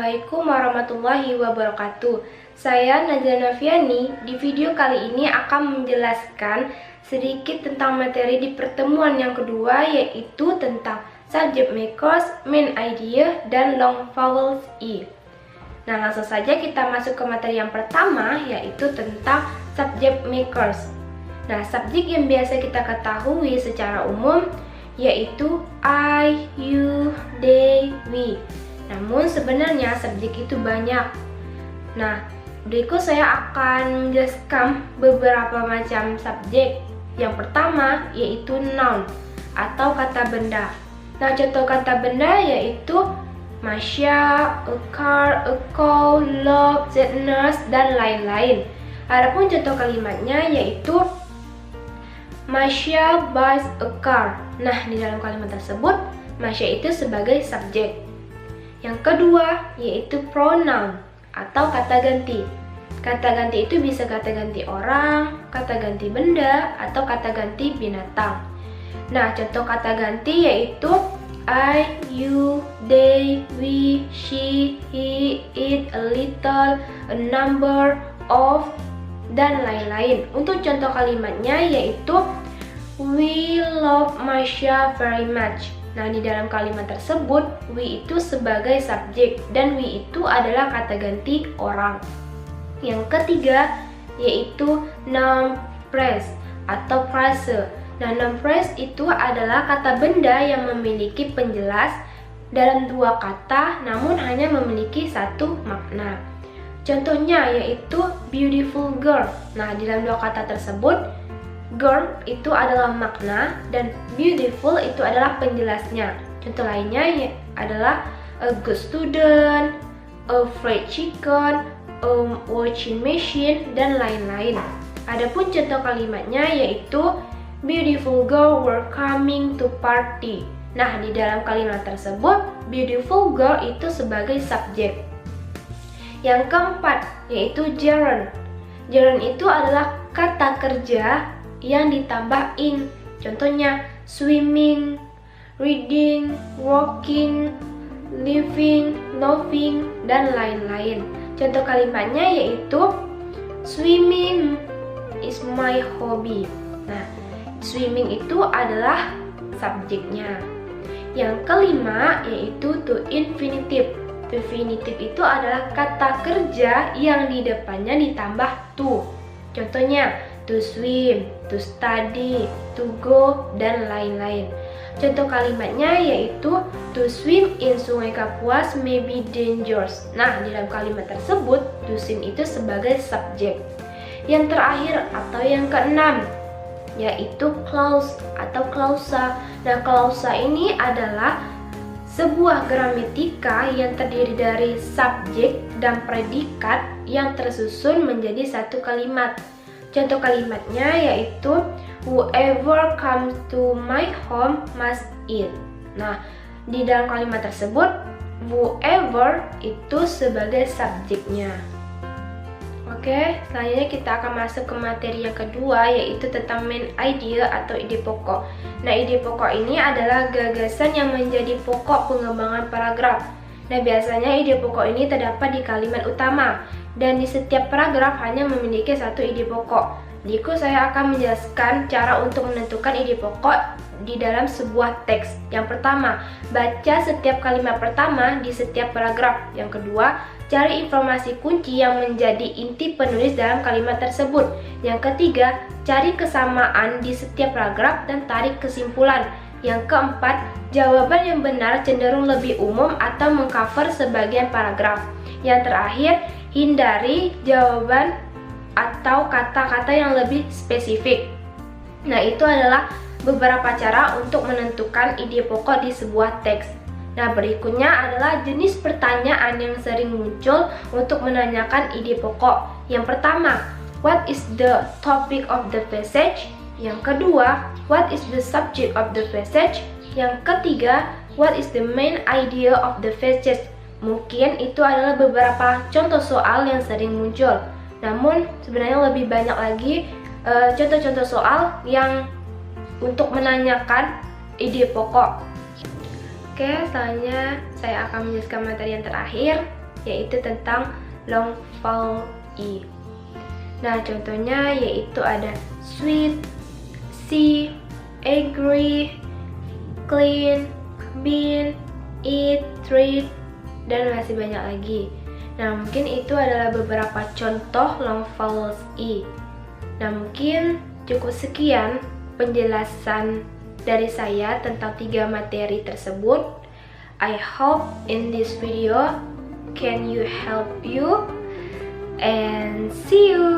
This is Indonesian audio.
Assalamualaikum warahmatullahi wabarakatuh. Saya Najla Nafiani. Di video kali ini akan menjelaskan sedikit tentang materi di pertemuan yang kedua, yaitu tentang subject makers, main idea, dan long vowels I. Nah, langsung saja kita masuk ke materi yang pertama, yaitu tentang subject makers. Nah, subjek yang biasa kita ketahui secara umum yaitu I, you, they, we. Namun sebenarnya subjek itu banyak. Nah, berikut saya akan menjelaskan beberapa macam subjek. Yang pertama yaitu noun atau kata benda. Nah, contoh kata benda yaitu Masya, a car, a cow, love, sadness, dan lain-lain. Adapun contoh kalimatnya yaitu Masya buys a car. Nah, di dalam kalimat tersebut Masya itu sebagai subjek. Yang kedua yaitu pronoun atau kata ganti. Kata ganti itu bisa kata ganti orang, kata ganti benda, atau kata ganti binatang. Nah, contoh kata ganti yaitu I, you, they, we, she, he, it, a little, a number, of, dan lain-lain. Untuk contoh kalimatnya yaitu we love Masya very much. Nah, di dalam kalimat tersebut we itu sebagai subjek dan we itu adalah kata ganti orang. Yang ketiga yaitu noun phrase atau frase. Nah, noun phrase itu adalah kata benda yang memiliki penjelas dalam dua kata namun hanya memiliki satu makna. Contohnya yaitu beautiful girl. Nah, di dalam dua kata tersebut girl itu adalah makna dan beautiful itu adalah penjelasnya. Contoh lainnya adalah a good student, a fried chicken, a washing machine, dan lain-lain. Adapun contoh kalimatnya yaitu beautiful girl were coming to party. Nah, di dalam kalimat tersebut beautiful girl itu sebagai subjek. Yang keempat yaitu gerund. Gerund itu adalah kata kerja yang ditambah in. Contohnya swimming, reading, walking, living, loving, dan lain-lain. Contoh kalimatnya yaitu swimming is my hobby. Nah, swimming itu adalah subjeknya. Yang kelima yaitu to infinitive. To infinitive itu adalah kata kerja yang di depannya ditambah to. Contohnya to swim, to study, to go, dan lain-lain. Contoh kalimatnya yaitu to swim in Sungai Kapuas may be dangerous. Nah, di dalam kalimat tersebut to swim itu sebagai subjek. Yang terakhir atau yang keenam yaitu clause atau klausa. Nah, klausa ini adalah sebuah gramatika yang terdiri dari subjek dan predikat yang tersusun menjadi satu kalimat. Contoh kalimatnya yaitu whoever comes to my home must eat. Nah, di dalam kalimat tersebut whoever itu sebagai subjeknya. Oke, selanjutnya kita akan masuk ke materi yang kedua yaitu tentang main idea atau ide pokok. Nah, ide pokok ini adalah gagasan yang menjadi pokok pengembangan paragraf. Nah, biasanya ide pokok ini terdapat di kalimat utama dan di setiap paragraf hanya memiliki satu ide pokok. Berikut saya akan menjelaskan cara untuk menentukan ide pokok di dalam sebuah teks. Yang pertama, baca setiap kalimat pertama di setiap paragraf. Yang kedua, cari informasi kunci yang menjadi inti penulis dalam kalimat tersebut. Yang ketiga, cari kesamaan di setiap paragraf dan tarik kesimpulan. Yang keempat, jawaban yang benar cenderung lebih umum atau mengcover sebagian paragraf. Yang terakhir, hindari jawaban atau kata-kata yang lebih spesifik. Nah, itu adalah beberapa cara untuk menentukan ide pokok di sebuah teks. Nah, berikutnya adalah jenis pertanyaan yang sering muncul untuk menanyakan ide pokok. Yang pertama, what is the topic of the passage? Yang kedua, what is the subject of the passage? Yang ketiga, what is the main idea of the passage? Mungkin itu adalah beberapa contoh soal yang sering muncul. Namun sebenarnya lebih banyak lagi contoh-contoh soal yang untuk menanyakan ide pokok. Oke, selanjutnya saya akan menjelaskan materi yang terakhir yaitu tentang long vowel E. Nah, contohnya yaitu ada sweet, see, agree, clean, been, eat, treat, dan masih banyak lagi. Nah, mungkin itu adalah beberapa contoh long vowels E. Nah, mungkin cukup sekian penjelasan dari saya tentang 3 materi tersebut. I hope in this video can help you and see you.